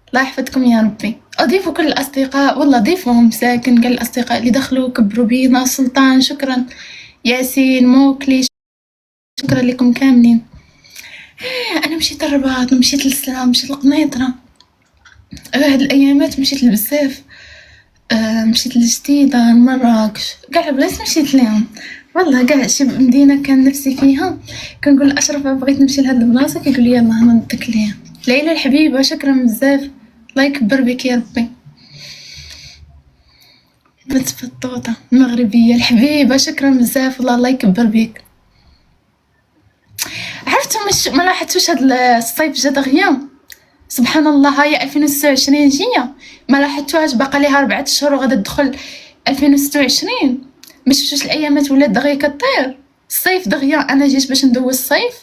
الله يحفظكم يا ربي. أضيفوا كل الأصدقاء، والله ضيفوهم ساكن، قال الأصدقاء اللي دخلوا كبروا بينا. سلطان شكرا، ياسين، موكلي شكرا لكم كاملين. أنا مشيت الرباط، مشيت للسلام، مشيت لقنيطرة، هاد الأيامات مشيت لبزاف. مشيت لجديدة، لمراكش، قاع بلايص مشيت ليهم والله. قاع شي مدينة كان نفسي فيها كنقول أشرف بغيت نمشي لهاد البلاصة، كيقول لي يلا هندك ليها. ليلى الحبيبة شكرا بزاف، الله يكبر بك يا ربي. بنت فطوطة المغربية الحبيبة شكرا بزاف والله، الله يكبر بك. عرفتوا مش ما لاحظتوش هاد الصيف جا دغيا؟ سبحان الله، هاي 2026 جية ما لاحظتوهاش؟ باقا ليها 4 شهور وغادا تدخل 2026. مشفتوش الايامات ولات دغيا كطير. الصيف دغيا انا جيت باش ندوز الصيف،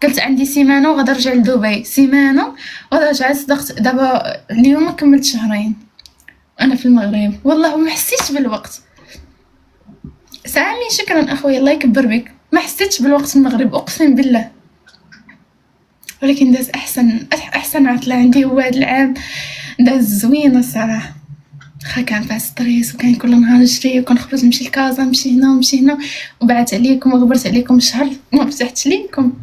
قلت عندي سيمانه وغادا نرجع لدبي، سيمانه وغادا رجعت صدقت. دابا اليوم كملت شهرين انا في المغرب والله، وما حسيتش بالوقت. سامي شكرا اخويا، الله يكبر بك. ما حسيتش بالوقت في المغرب اقسم بالله. ولكن داز احسن عطله عندي هو هاد العام، داز زوينه الصراحه. خا كان فيها ستريس، وكان كل نهار نجري وكنخرج نمشي لكازا، نمشي هنا ونمشي هنا، وبعت عليكم وغبرت عليكم شهر ما فتحتش ليكم،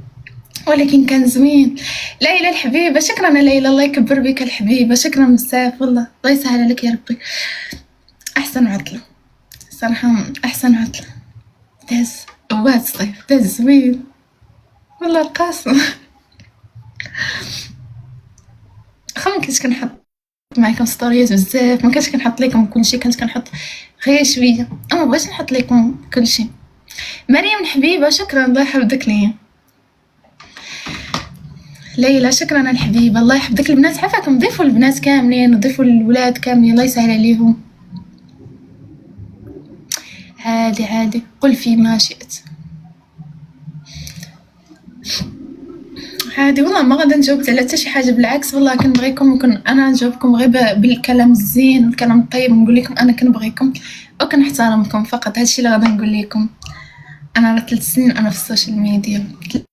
ولكن كان زوين. ليلى الحبيبه شكرا ليلى، الله يكبر بك الحبيبه، شكرا بزاف والله، الله يسهل عليك يا ربي. احسن عطله صراحه، احسن عطله داز وهاد الصيف، داز زوين والله القاسم. خا ما كنتش كنحط معكم ستوريات بزاف، ما كنتش كنحط لكم كلشي، كنت كنحط غير شويه، اما بغيتش نحط لكم كلشي. مريم الحبيبه شكرا، الله يحفظك ليا. ليلى شكرا الحبيبه، الله يحفظك. البنات عافاكم، ضيفوا البنات كاملين وضيفوا الولاد كاملين، الله يسهل عليهم. عادي عادي، قل فيما شئت عادي والله. ما غادا نجاوبت على حتى شي حاجه، بالعكس والله كنبغيكم، انا نجاوبكم غير بالكلام الزين والكلام الطيب، نقول لكم انا كنبغيكم وكنحترمكم فقط. هادشي اللي غادا نقول لكم. انا راه 3 سنين انا في السوشيال ميديا، 3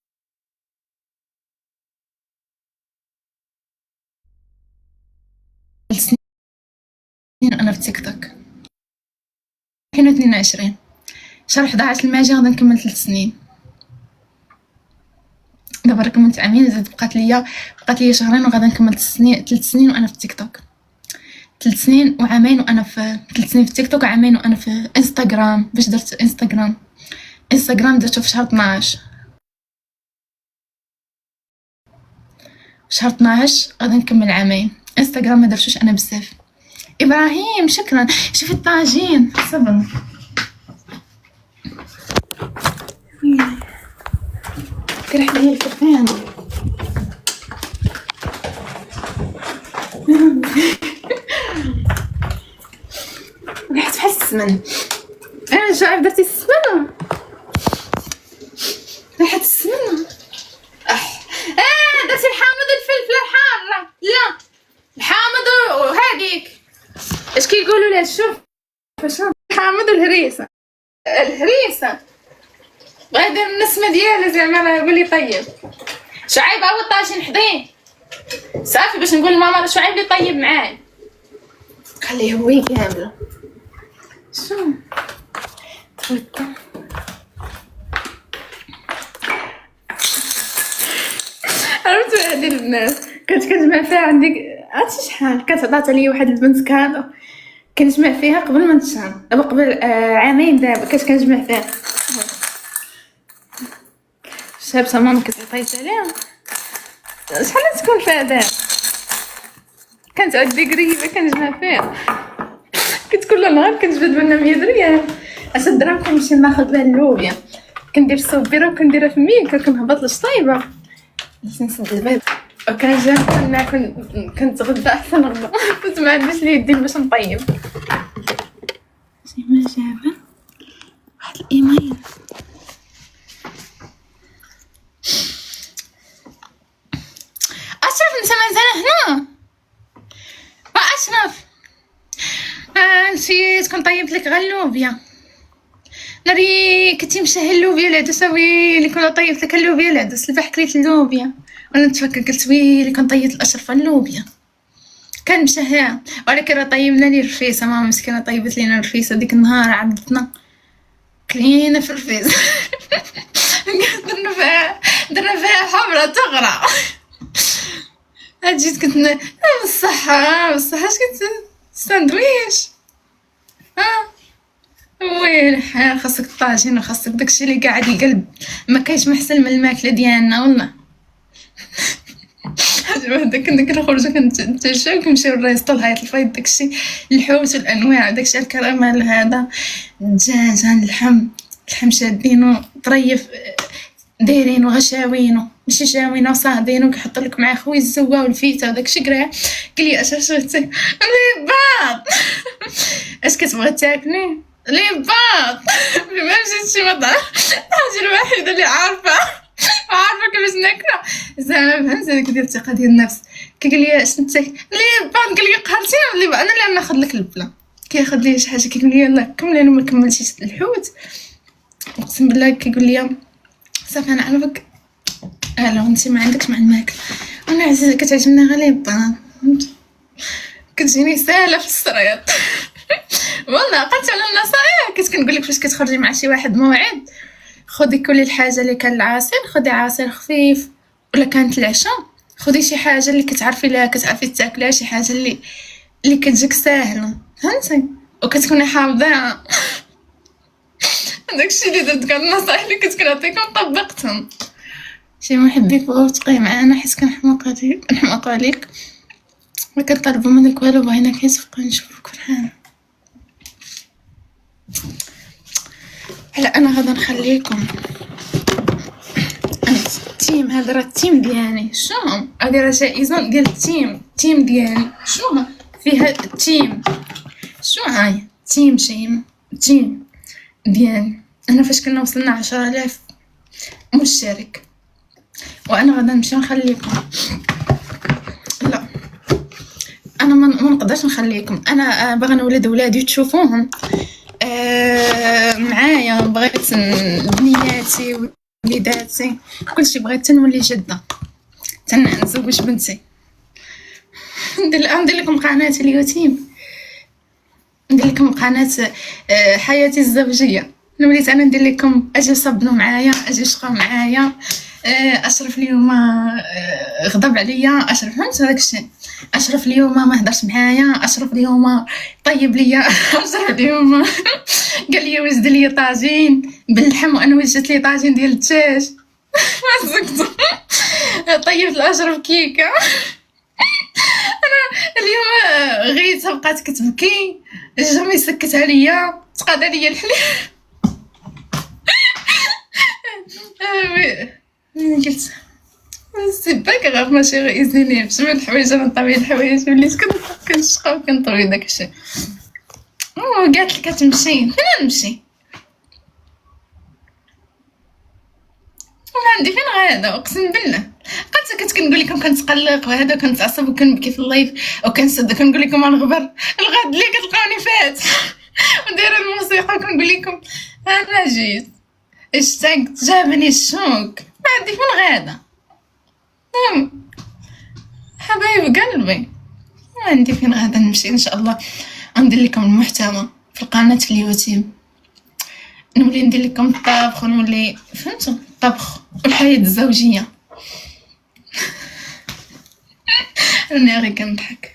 سنين انا في تيك توك. 2022 شهر 11 الماجي غادا نكمل 3 سنين. دابا راه كملت عامين، زاد بقات ليا شهرين وغادا نكمل 3 سنين وانا في تيك توك. 3 سنين وعامين وانا في 3 سنين في تيك توك، وعامين وانا في انستغرام. باش درت انستغرام درته في شهر 12. شهر 12 غادي نكمل عامين. انستغرام ما درتوش انا بزاف. ابراهيم شكرا. شوفي الطاجين صبر. كرهت لي الفرفان. ريحة بحال السمن. انا شايف درتي السمنة، ريحة السمنة. درتي الحامض الفلفل الحارة. لا الحامض وهاديك اش كيقولوا لها، شوف الحامض والهريسة. الهريسة بغا يدير النسمة ديالها زعما، راه يقول لي طيب. شعيب هو الطاجين حضيه صافي باش نقول لماما راه شعيب لي طيب معايا، خليه هو يقابله. شو تفوت عرفتوا هادي البنات كنت كنجمع فيها. عندي عرفتي شحال كانت عطات لي واحد البنت كادو، كنجمع فيها قبل ما نتشهر، دابا قبل عامين دابا كنت كنجمع فيها. شابسه ماما كنت عطيت عليها شحال تكون فيها دابا، كانت عندي قريبه كنجمع فيها. كنت كل نهار كنجبد منها 100 ريال. 10 دراهم كنمشي ناخذ بها اللوبيا، كندير الصوبيره وكنديرها في ميكا، كنهبط للشطيبه باش نسد البيض، وكنجي كنتغدى احسن غدا. كنت ما عنديش اليدين باش نطيب. شي ما جابه واحد الايميل. اشرف انت مازال هنا؟ اشرف نسيت كنطيب لك غير اللوبيا. ناري كنتي مشهي اللوبيا العدس، ويلي كنا طيبت لك اللوبيا العدس. البارح كليت اللوبيا وانا نتفكر قلت ويلي كنطيب الاشرف اللوبيا. كان مشاها، ولكن راه طيبنا لي الرفيسه، ماما مسكينه طيبت لينا الرفيسه ديك النهار، عضتنا كلينا في الرفيسه. درنا فيها حمرة تغرى. جيت كنت بالصحة اش كنت ساندويش. ويلي خاصك الطاجين وخاصك داكشي اللي قاعد القلب، ما كاينش محسن من الماكله ديالنا والله. حاجه وحده كنا كنخرجوا كنتمشاو كنمشيو للريستو لهايط الفايض، داكشي الحوت والانواع، داكشي الكراميل هذا، الدجاج، اللحم شادينو طريف دايرينو غشاوينو ماشي شاوينو صاهدينو، كيحط لك معاه خويا الزوا والفيته وداكشي كرا. قال لي اش شفتي لي باط. اش كتبغي تاكلي لي باط؟ ما مشيت شي مطعم، الحاجه الوحيده اللي عارفه كيفاش ناكلها زعما، فهمت هذيك ديال الثقه ديال النفس. كيقول لي اش انت لي باط؟ قال لي قهرتيني ولا انا اللي ناخذ لك البلا. كياخذ لي شي حاجه كيقول لي يلاه كملي، انا ما كملتيش الحوت اقسم بالله. كيقول لي صافي انا عرفك، لو انت ما عندكش مع الماكل، انا عزيزه كتعجبني غير لي بان، كتجيني ساهله في السريط. والله قلت على النصايح، كنقول لك فاش كتخرجي مع شي واحد موعد، خدي كل الحاجه اللي كان العصير، خدي عصير خفيف، ولا كانت العشاء خدي شي حاجه اللي كتعرفي لها كتعرفي تاكلها، شي حاجه اللي كتجيك ساهله، فهمتي، وكتكوني حافظاها. داكشي اللي درت، كاع النصائح اللي كنت كنعطيكم طبقتهم. شي محبي بغاو تبقاي معانا حيت كنحماقوا عليك، ما كنطلبوا منك والو، بغيناك غير تبقى نشوفك فرحانه. هلا انا غادا نخليكم التيم هذا، راه التيم ديالي، شو هادي راه جائزه ديال التيم ديالي، شو فيها التيم، شو هاي تيم ديالي انا. فاش كنا وصلنا 10,000 مشترك، وانا غادا نمشي نخليكم. لا انا ما نقدرش نخليكم، انا باغا نولد ولادي تشوفوهم معايا. بغيت بنياتي وليداتي كلشي، بغيت نولي جده، تنزوج بنتي، ندير لكم قناه اليوتيوب، ندير لكم قناه حياتي الزوجيه. وليت انا ندير لكم اجي صبنوا معايا، اجي شقوا معايا، اشرف اليوم غضب عليا، اشرف فهمت هذاك الشيء، اشرف اليوم ما هضرش معايا، اشرف اليوم طيب ليا، اشرف اليوم قال لي وجد لي طاجين باللحم، وانا وجدت لي طاجين ديال الدجاج. مسكت طيب الاشرف كيكه. انا اليوم غيتها بقات كتبكي، جامي سكتها ليا، تقاد ليا الحليب. قلت سي با كغاف ماشي غيزيني بشويه الحوايج، انا نطوي الحوايج وليت كنشقى وكنطوي داكشي. قالت لي كتمشي، فين نمشي؟ ما عندي فين غادا اقسم بالله. قلت كنقول لكم كنتقلق وهذا، كنتعصب وكنبكي في اللايف وكنسد، كنقول لكم الغبر الغد اللي كتلقاوني فات ودايره الموسيقى، كنقول لكم انا جيت اشتقت جابني الشوك، ما عندي فين غادا. حبايب قلبي ما عندي فين غادا نمشي. ان شاء الله ندير لكم المحتوى في القناه في اليوتيوب، نولي ندير لكم الطبخ، ونولي فهمتوا الطبخ والحياه الزوجيه. راني غير كنضحك،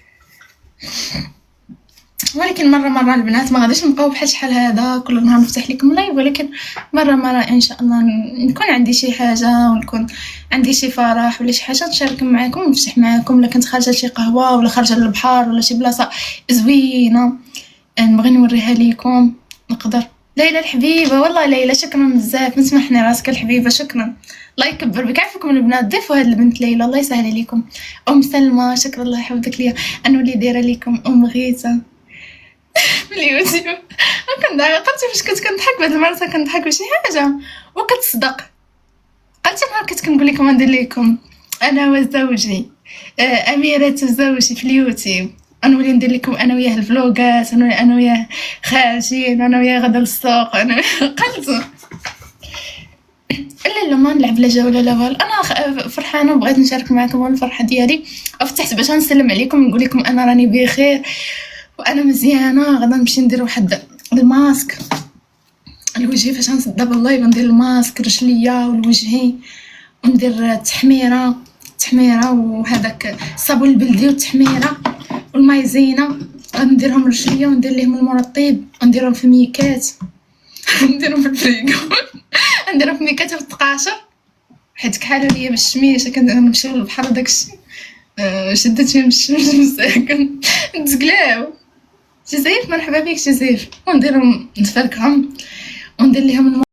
ولكن مره البنات ما غاديش نبقاو بحال شحال هذا كل نهار نفتح لكم لايف، ولكن مره ان شاء الله نكون عندي شي حاجه، ونكون عندي شي فرح ولا شي حاجه نشارك معكم ونفتح معكم، ولا كنت خارجه شي قهوه ولا خارجه للبحر ولا شي بلاصه زوينه نبغي نوريها لكم نقدر. ليلى الحبيبه، والله ليلى شكرا بزاف، نسمحني راسك الحبيبه، شكرا، الله يكبر بك. عافاكم البنات، ضيفوا هاد البنت ليلى الله يسهل عليكم. ام سلمى شكرا الله يحفظك ليا، انا اللي دايره لكم ام غيثه في اليوتيوب. قلت فاش كنت كنضحك بعد المره كنضحك بشي حاجه وكتصدق. قلت نهار كنت كنقول لكم ندير لكم انا وزوجي اميره زوجي في اليوتيوب، نولي ندير لكم انا وياه الفلوغات، انا وياه خارجين، انا وياه غدا للسوق، انا قلت لا ما نلعب لا جوله لا والو. انا فرحانه وبغيت نشارك معكم الفرحه ديالي، وفتحت باش نسلم عليكم نقول لكم انا راني بخير وانا مزيانه. غادي نمشي ندير واحد الماسك الوجهي فاش نصدى بالله، ندير الماسك رجليا والوجهي، وندير التحميره وهذاك الصابون البلدي والتحميره والمايزينا. غنديرهم رجليا وندير ليهم المرطب ونديرهم في ميكات نديرهم في الفريكو نديرهم في ميكات والتقاشر، حيت كحالوا ليا بالشميشه كنمشيو للبحر وداكشي. شدت فيهم الشمس مساكن تقلاو. جزائر مرحبا بك جزائر. ونديرهم نتفركهم وندير ليهم